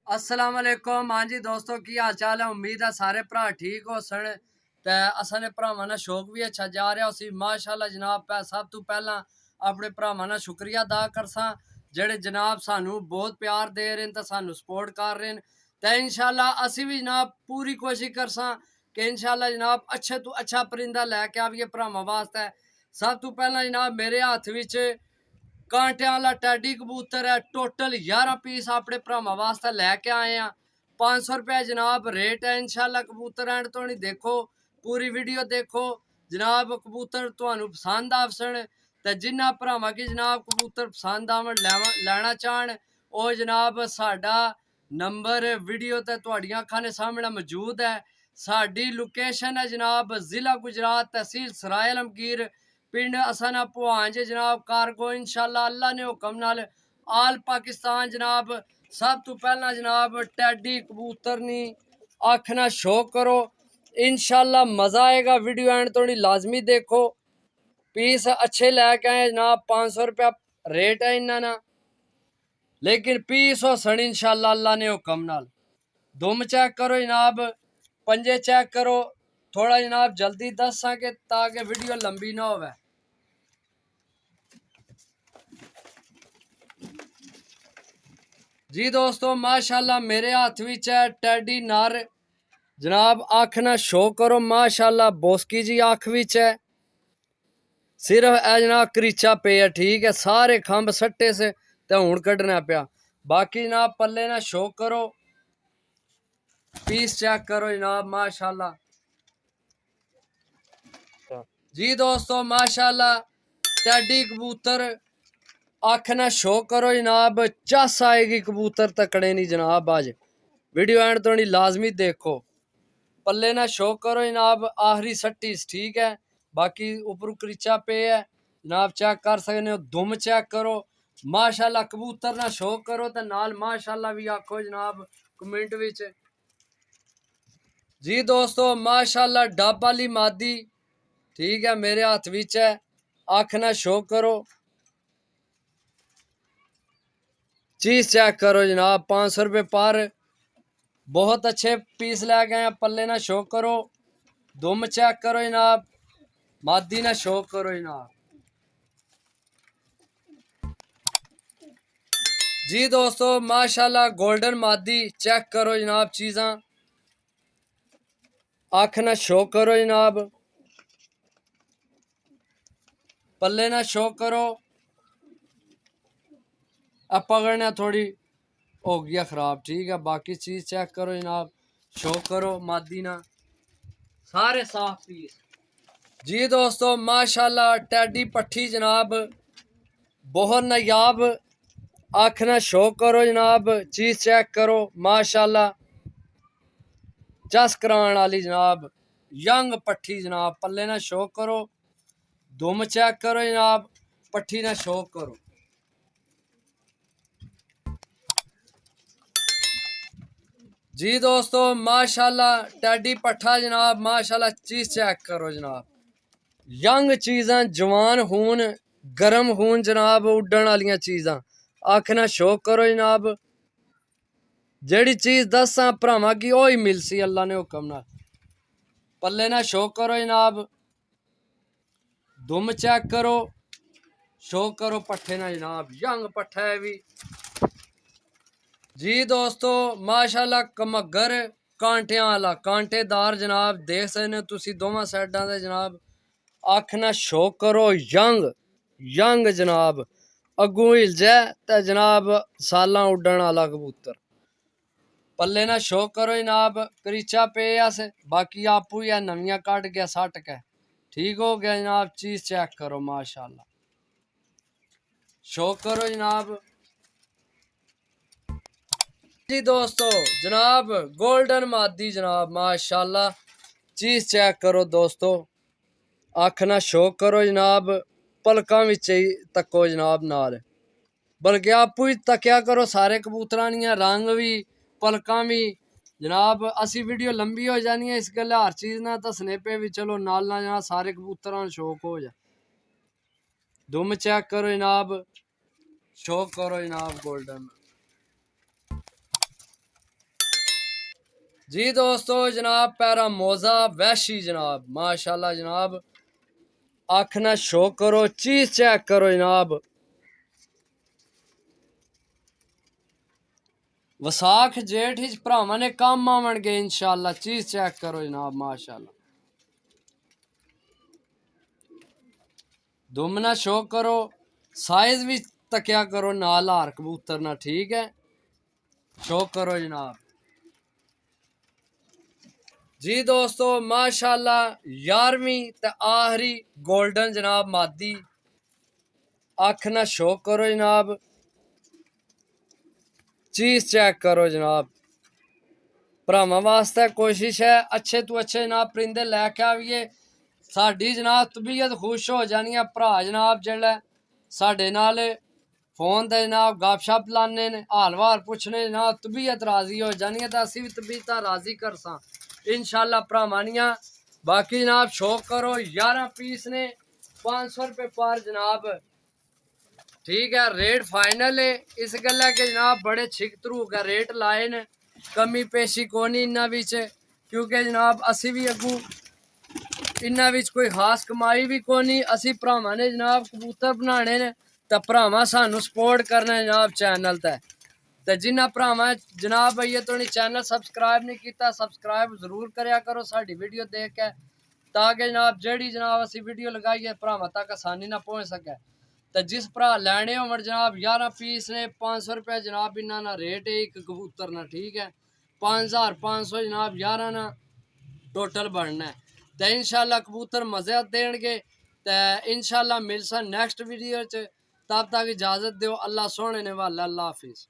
अस्सलाम वालेकुम। हाँ जी दोस्तों, की हाल चाल है। उम्मीद है सारे भरा ठीक हो सन ते असां भरावां दा शौक भी अच्छा जा रहा उसी माशाअल्लाह जनाब। सब तो पहला अपने भरावां दा शुक्रिया अदा करसां जेड़े जनाब सानू बहुत प्यार दे रहे हैं तो सानू सपोर्ट कर रहे हैं। तो इंशाअल्लाह असी भी जनाब पूरी कोशिश करसां कि इंशाअल्लाह जनाब अच्छे तो अच्छा परिंदा लैके आविए भरावां वास्ते। सब तो पहला जनाब मेरे हाथ विच कांटियां वाला टैडी कबूतर है। टोटल 11 पीस अपने भरावां वास्ते लैके आए हैं। 500 रुपये जनाब रेट है। इंशाल्लाह कबूतर एंड तो नहीं देखो, पूरी वीडियो देखो जनाब। कबूतर तुहानू पसंद आवसन तो जिन्ना भरावां की जनाब कबूतर पसंद आवन लैना चाहन वो जनाब साडा नंबर वीडियो ते तुहाडियां अखां दे सामने मौजूद है। साडी लोकेशन है जनाब जिला गुजरात, तहसील सराय आलमगीर, पिंड असाना भवांज जनाब। कारगो इंशाल्लाह अल्लाह ने हुक्म नाल आल पाकिस्तान जनाब। सब तो पहला जनाब टैडी कबूतर नी आखना शौक करो, इंशाल्लाह मजा आएगा। वीडियो एंड थोड़ी लाजमी देखो। पीस अच्छे लैके आए जनाब। 500 रुपया रेट है इन्ना ना, लेकिन पीस हो सन इंशाल्लाह अल्लाह ने हुक्म नाल। दुम चेक करो जनाब, पंजे चेक करो। थोड़ा जनाब जल्दी दसा के ताकि वीडियो लंबी ना होवे। जी दोस्तों माशाल्लाह मेरे हाथ विच है टैडी नर जनाब। अख ना शो करो माशाल्लाह, बोस्की जी अख विच है। सिर्फ ए जनाब करीचा पे है, ठीक है। सारे खंभ सट्टे से ते हुण कड्ढना पिया। बाकी जनाब पल्ले ना शो करो, पीस चेक करो जनाब माशाल्लाह। जी दोस्तों माशाल्लाह टैडी कबूतर अख ना शो करो जनाब। चस आएगी कबूतर तकड़े नहीं जनाब। आज वीडियो एंड तो नहीं लाजमी देखो। पल्ले ना शो करो जनाब, आखिरी सट्टी ठीक है। बाकी ऊपर करीचा पे है जनाब, चेक कर सकते हो। दुम चेक करो माशाल्लाह। कबूतर ना शो करो तो नाल माशाल्लाह भी आखो जनाब कमेंट विच। जी दोस्तों माशाल्लाह डब वाली मादी ठीक है मेरे हाथ विच है। अख ना शो करो, चीज चेक करो जनाब। 500 रुपये पर बहुत अच्छे पीस लै गए हैं। पल्ले ना शो करो, दुम चेक करो जनाब, मादी ना शो करो जनाब। जी दोस्तों माशाल्लाह गोल्डन मादी चेक करो जनाब। चीज़ां अख ना शो करो जनाब, पल्ले ना शो करो। अब पकड़ना थोड़ी हो गया खराब, ठीक है। बाकी चीज चेक करो जनाब, शो करो मादी ना, सारे साफ पीस। जी दोस्तों माशाल्लाह टैडी पट्ठी जनाब बहुत नायाब। अख ना शो करो जनाब, चीज चेक करो माशाल्लाह। चस कराने वाली जनाब यंग पट्ठी जनाब। पल्ले ना शो करो, दुम चेक करो जनाब, पट्ठी ना शो करो। जी दोस्तों माशाल्लाह टैडी पट्ठा जनाब माशाल्लाह। चीज चेक करो जनाब, यंग चीज़ां, जवान खून, गर्म खून जनाब, उड्डण वालियां चीज़ां। अख ना शो करो जनाब, जेड़ी चीज दसा भरावां की ओ ही मिलसी अल्लाह ने हुक्म नाल। पल्ले ना शो करो जनाब, दुम चेक करो, शो करो पट्ठे ना जनाब, यंग पट्ठा है भी। जी दोस्तों माशाल्लाह कमगर कांटियां वाला कांटेदार जनाब, देख सकते हो तुसी दोवां साइडां दे जनाब। अख ना शो करो, यंग यंग जनाब। अगू हिल जाए तो जनाब सालां उड्डण वाला कबूतर। पल्ले ना शो करो जनाब, करीचा पे अस बाकी आपू ही नवियां कट गया सट के ठीक हो गया जनाब। चीज चेक करो माशाल्लाह, शो करो जनाब। जी दोस्तों जनाब गोल्डन मादी जनाब माशाल्लाह। चीज चेक करो दोस्तों, अख ना शो करो जनाब, पलकां विच ही तको जनाब नाल। बल्कि आपू ही तक्या करो सारे कबूतरां दियां, रंग भी पलकां भी जनाब। असी वीडियो लंबी हो जानी है इस गल्ला हर चीज ना दसने पे भी चलो नाल ना जनाब सारे कबूतरां शौक हो जाए। दुम चेक करो जनाब, शो करो जनाब गोल्डन। जी दोस्तों जनाब पैरा मोजा वैशी जनाब माशाल्लाह जनाब अख ना शो करो चीज चेक करो जनाब वसाख जेठ हिच भरावां ने कम आवन गए इंशाल्लाह चीज चेक करो जनाब माशाल्लाह दुमना शो करो साइज भी तकिया करो नाल हार कबूतर ना ठीक है शो करो जनाब जी दोस्तों माशाल्लाह 11वीं ते आखिरी गोल्डन जनाब मादी अख ना शो करो जनाब चीज चेक करो जनाब भरावां वास्ते कोशिश है अच्छे तो अच्छे जनाब परिंदे लैके आइए साडी जनाब तबीयत खुश हो जानी है भरा जनाब जेल्लै साडे नाल फोन ते जनाब गपशप लाने ने हाल वाल पुछने जनाब तबीयत राजी हो जानी है तो असी भी तबीयत राजी करसा इंशाल्लाह भरावानियां बाकी जनाब शौक करो 11 पीस ने 500 रुपये पर जनाब ठीक है रेट फाइनल है इस गल्ला के जनाब बड़े छिकतरू का रेट लाए ने कमी पेशी कोनी इन्ना बिच क्योंकि जनाब असी भी अगू इन्ना बिच कोई खास कमाई भी कोनी असी भरावां ने जनाब कबूतर बनाने ने ते भरावां सानू सपोर्ट करना जनाब चैनल ते जिन्ना भरावां जनाब भैया तो चैनल सब्सक्राइब नहीं किया सब्सक्राइब जरूर करया करो साडी वीडियो देख के ताकि जनाब जेड़ी जनाब असी वीडियो लगाई है भरावां तक आसानी ना पहुंच सके तो जिस भरा लैने होवन जनाब 11 पीस ने 500 रुपये जनाब इन्ना ना रेट है एक कबूतर ना ठीक है 5500 जनाब 11 ना टोटल बनना है तो इंशाल्लाह कबूतर मजे देंगे तो इंशाल्लाह मिलसा नेक्स्ट वीडियो च तब तक इजाजत दो अल्लाह सोने ने वाला अल्लाह हाफिज।